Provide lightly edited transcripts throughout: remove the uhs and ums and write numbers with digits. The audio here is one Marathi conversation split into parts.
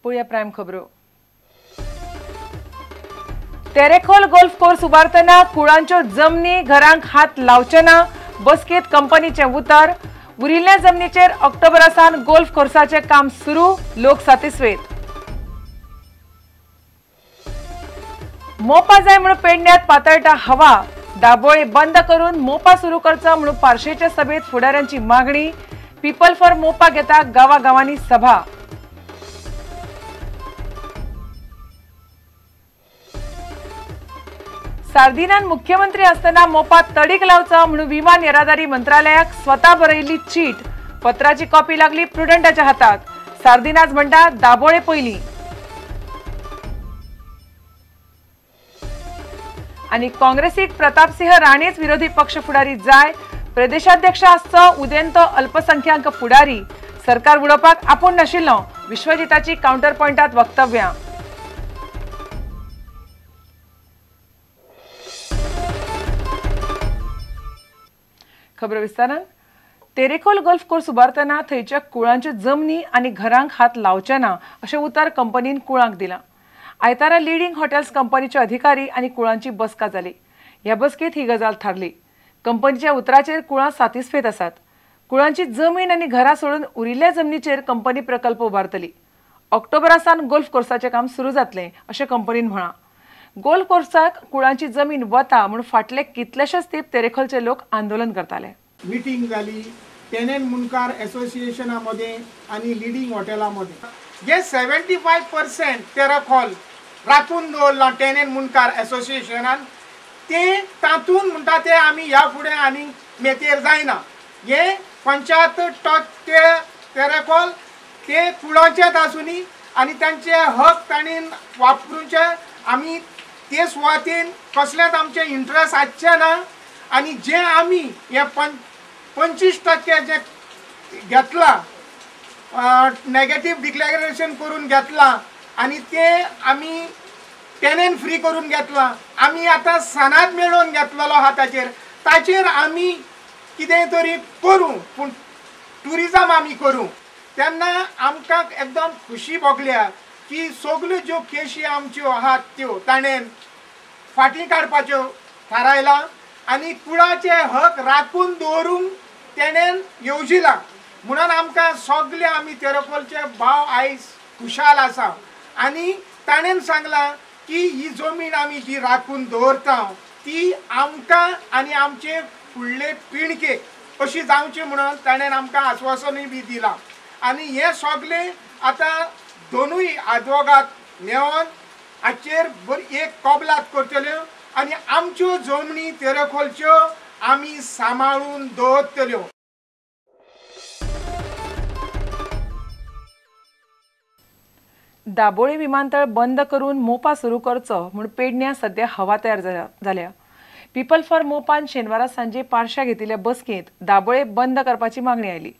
पळया प्रायम खबरो। तेरेखोल गोल्फ कोर्स उबारतना कुळांच्यो जमनी घरांक हात लावचे ना, बसकेत कंपनीचे उतर। उरिल्ल्या जमनीचेर ऑक्टोबरासान गोल्फ कोर्साचे काम सुरू, लोक सातिस्वेत। मोपा जाय म्हणून पेडण्यात पातळटा हवा, दाबोळे बंद करून मोपा सुरू करचो म्हणून पार्शेच्या सभेत फुडाऱ्यांची मागणी। पीपल फॉर मोपा घेता गावागावांनी सभा। सार्दिनान मुख्यमंत्री असताना मोपात तडीक लावचा म्हणून विमान येरादारी मंत्रालयाक स्वतः बरयल्ली चीट, पत्राची कॉपी लागली प्रुडंटाच्या हातात। सार्दिनाज म्हणटा दाबोळे पयली। आणि काँग्रेसीक प्रतापसिंह राणेच विरोधी पक्ष फुडारी जाय, प्रदेशाध्यक्ष आसचो उदेंतो अल्पसंख्याक फुडारी। सरकार बुडोवपाक आपूण नाशिल्लो, विश्वजिताची काउंटर पॉइंटात वक्तव्यां। खबर विस्तारान। तेरेखोल गोल्फ कोर्स उबारतना थंयच्या कुळांच्यो जमनी आनी घरांक हात लावचे ना अशें उतर कंपनीन कुळांक दिलां। आयतारा लिडिंग हॉटेल्स कंपनीचे अधिकारी आनी कुळांची बसका जाली। ह्या बसकेत ही गजाल थारली। कंपनीच्या उतराचेर कुळां सातिस्फेत आसात। कुळांची जमीन आनी घरां सोडून उरिल्ल्या जमनीचेर कंपनी प्रकल्प उबारतली। ऑक्टोबरासान गोल्फ कोर्साचें काम सुरू जातलें अशें कंपनीन म्हळां। गोल्फ कोर्साक कुळांची जमीन वता म्हणून फाटले कितलेशेच तेंप तेरेखोलचे लोक आंदोलन करताले। मीटिंग जाली टेनेंट मुनकार असोसिएशनामध्ये आणि लिडिंग हॉटेलामध्ये। जे 75% तेरेखोल राखून दवरला टेनेंट मुनकार असोसिएशनान, ते तातून म्हणटा ते आमी ह्या फुडें आनी मेतेर जायना। हे 75% तेरेखोल ते कुळाचेच आसुनी आनी तांचे हक तांणी वापरूचे। आमी ते सुवातेन कसलेच आमचे इंट्रस्ट आसचे ना आनी जे आमी हे 25% जे घेतला नेगेटिव्ह डिक्लेरेशन करून घेतला आणि ते आमी टेनेंट फ्री करून घेतला। आमी आता सनाद मेळोवन घेतलेलो हा ताचेर आमी कितें तरी करूं, पूण टुरिजम आमी करूं। तेन्ना आमकां एकदम खुशी भोगल्या की सगल्यो ज्यो केशी आमच्यो आहात त्यो ताणें फाटीं काडपाच्यो थारायला आनी कुळाचे हक राखून दवरूंक तेणें येवजिला। म्हणून आमकां सगळे आमी तेरेखोलचे भाव आयज खुशाल आसा आनी ताणें सांगला की ही जमीन आमी जी राखून दवरता ती आमकां आनी आमचे फुडले पिळगेक अशी जावची म्हणून ताणें आमकां आश्वासनूय बी दिलां। आनी हे सगळे आतां दोनूय आदवोगाद मेळोन हाचेर बरी एक कबलात करतल्यो आनी आमच्यो जमनी तेरेखोलच्यो आमी सांबाळून दवरतल्यो। दाबोळे विमानतळ बंद करून मोपा सुरू करचो म्हूण पेडण्यां सध्या हवा तयार जाल्या। पीपल फॉर मोपान शेनवारा सांजे पार्श्या घेतिल्ल्या बसकेंत दाबोळे बंद करपाची मागणी आयली।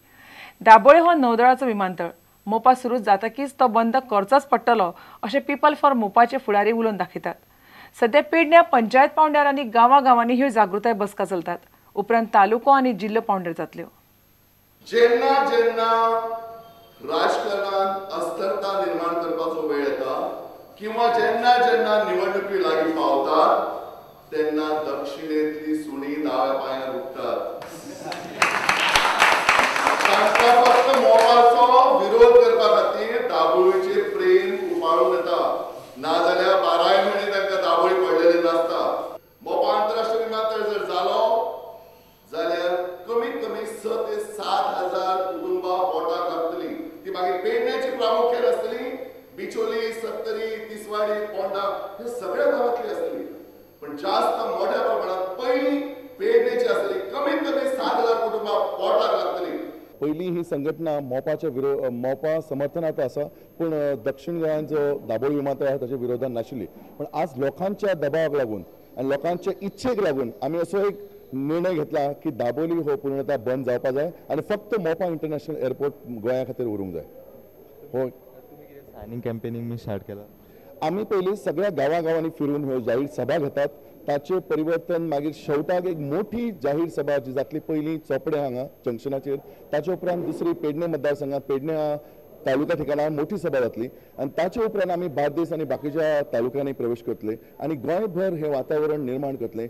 दाबोळे हो नौदळाचो विमानतळ, मोपा सुरू जातकीच तो बंद करचोच पडटलो अशें पीपल फॉर मोपाचे फुडारी उलोवन दाखयतात। सध्या पेडण्यां पंचायत पावंड्यार आनी गांवागांवांनी ह्यो जागृताय बसका चलतात। उपरांत तालुको आनी जिल्लो पावंड्यार जातल्यो। जेन्ना जेन्ना राजकारणात अस्थिरता निर्माण करपाचो वेळ येता किंवा जेन्ना जेन्ना निवडणुकी लागीं पावतात तेन्ना दक्षिणेंतली सुणी दाव्या पांयार उठतात। तांकां फक्त मोपाचो विरोध करपा खातीर दाबोळेचेर प्रेम उपाळून येता, नाजाल्यार 12 म्हयने तांकां दाबोळी पडलेले नासता। मोपा आंतरराष्ट्रीय विमानतळ जर जालो जाल्यार कमीत कमी 6 ते 7 हजार कुटुंबां पोटाक लागतली। ती मागीर पेडण्याची प्रामुख्यान आसतली, बिचोली, सत्तरी, तिसवाडी, पोंडा हे सगळ्या गांवांतली आसतली, पण जास्त मोठ्या प्रमाणात पयली पेडण्याची आसतली। कमीत कमी 7 हजार कुटुंबां पोटाक लागतली। पहिली ही संघटना मोपा समर्थनार्थ आसा, पण दक्षिण गोंयांत जो दाबोळे विमानतळ आसा ताच्या विरोधात नाशिल्ली। पण आज लोकांच्या दबावाक लागून आनी लोकांच्या इच्छेक लागून आमी असो एक निर्णय घेतला की दाबोळी हो पूर्णतः बंद जावपा जाय आनी फक्त मोपा इंटरनॅशनल एअरपोर्ट गोंया खातीर उरूंक जाय। हो सायनिंग कॅम्पेनिंग स्टार्ट केला। आमी पयलीं सगळ्या गांवागांवांनी फिरून ह्यो जाहीर सभा घेतात। ताचे परिवर्तन मागीर शेवटाक एक मोठी जाहीर सभा जी जातली पयलीं चोपडे हांगा जंक्शनाचेर, ताचे उपरांत दुसरी पेडणे मतदारसंघात पेडणे तालुका ठिकाणार मोठी सभा जातली आणि ताचे उपरांत आमी बार्देस आणि बाकीच्या तालुक्यांनी प्रवेश करतले आणि गोंयभर हे वातावरण निर्माण करतले.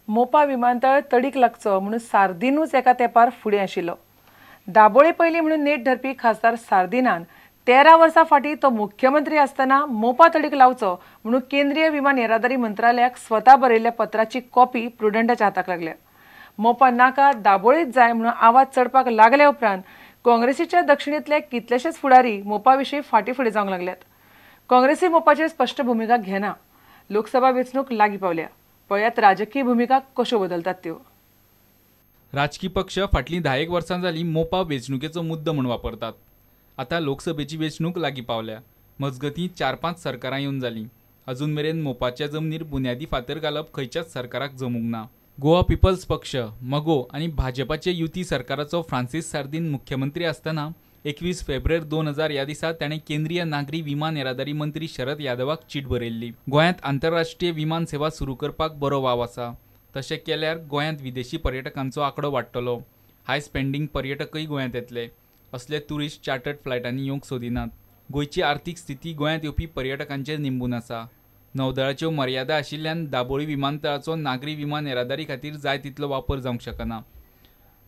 मोपा विमानतळ तडीक लागचो म्हणून सार्दिनूच एका तेंपार फुडें आशिल्लो. दाबोळे पयलीं म्हणून नेट धरपी खासदार सार्दिनान 13 वर्सां फाटीं तो मुख्यमंत्री आसतना मोपा तडीक लावचो म्हणून केंद्रीय विमान येरादारी मंत्रालयाक स्वता बरयल्ल्या पत्राची कॉपी प्रुडंटाच्या हाताक लागल्या. मोपा नाका दाबोळीच जाय म्हणून आवाज चडपाक लागल्या उपरांत काँग्रेसीच्या दक्षिणेंतले कितलेशेच फुडारी मोपा विशीं फाटीं फुडें जावंक लागल्यात. काँग्रेसी मोपाचेर स्पश्ट भुमिका घेना. लोकसभा वेंचणूक लागीं पावल्या. पळयात राजकीय भुमिका कश्यो बदलतात त्यो. राजकीय पक्ष फाटलीं 10 वर्सां जालीं मोपा वेंचणुकेचो मुद्दो म्हूण वापरतात. आतां लोकसभेची वेंचणूक लागीं पावल्या. मजगतीं 4-5 सरकारां येवन जालीं. अजून मेरेन मोपाच्या जमनीर बुन्यादी फातर घालप खंयच्याच सरकाराक जमूंक ना. गोवा पीपल्स पक्ष, मगो आनी भाजपाचे युती सरकाराचो फ्रांसीस सार्दीन मुख्यमंत्री आसतना 21 फेब्रुवारी 2000 ह्या दिसा ताणें केंद्रीय नागरी विमान येरादारी मंत्री शरद यादवाक चीट बरयल्ली. गोंयांत आंतरराष्ट्रीय विमान सेवा सुरू करपाक बरो वाव आसा. तशें केल्यार गोंयांत विदेशी पर्यटकांचो आंकडो वाडटलो. हाय स्पेंडिंग पर्यटकय गोंयांत येतले. असले टुरिस्ट चार्टर्ड फ्लायटांनी येवंक सोदिनात. गोंयची आर्थीक स्थिती गोंयांत येवपी पर्यटकांचेर निंबून आसा. नौदळाच्यो मर्यादा आशिल्ल्यान दाबोळी विमानतळाचो नागरी विमान येरादारी खातीर जाय तितलो वापर जावंक शकना.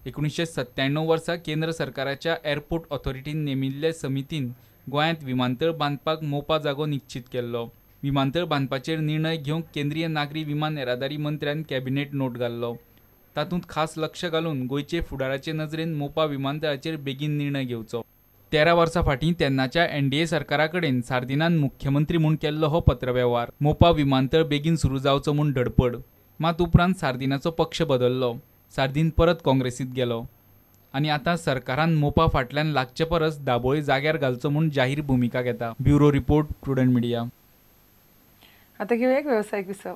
1997 वर्सा केंद्र सरकाराच्या एअरपोर्ट ऑथॉरिटीन नेमिल्ले समितीन गोंयांत विमानतळ बांदपाक मोपा जागो निश्चित केल्लो. विमानतळ बांदपाचेर निर्णय घेवंक केंद्रीय नागरी विमान येरादारी मंत्र्यान कॅबिनेट नोट घाल्लो. तातूंत खास लक्ष घालून गोंयचे फुडाराचे नजरेन मोपा विमानतळाचेर बेगीन निर्णय घेवचो. 13 वर्सां फाटीं तेन्नाच्या NDA सरकारा कडेन सार्दिनान मुख्यमंत्री म्हूण केल्लो हो पत्रव्यवहार. मोपा विमानतळ बेगीन सुरू जावचो म्हूण धडपड. मात उपरांत सार्दिनाचो पक्ष बदल्लो. सार्दीन परत काँग्रेसीत गेलो आनी आतां सरकारान मोपा फाटल्यान लागचे परस दाबोळी जाग्यार घालचो म्हूण जाहीर भुमिका घेता. Bureau report, prudent media. आतां घेवया एक वेवसायीक विसव.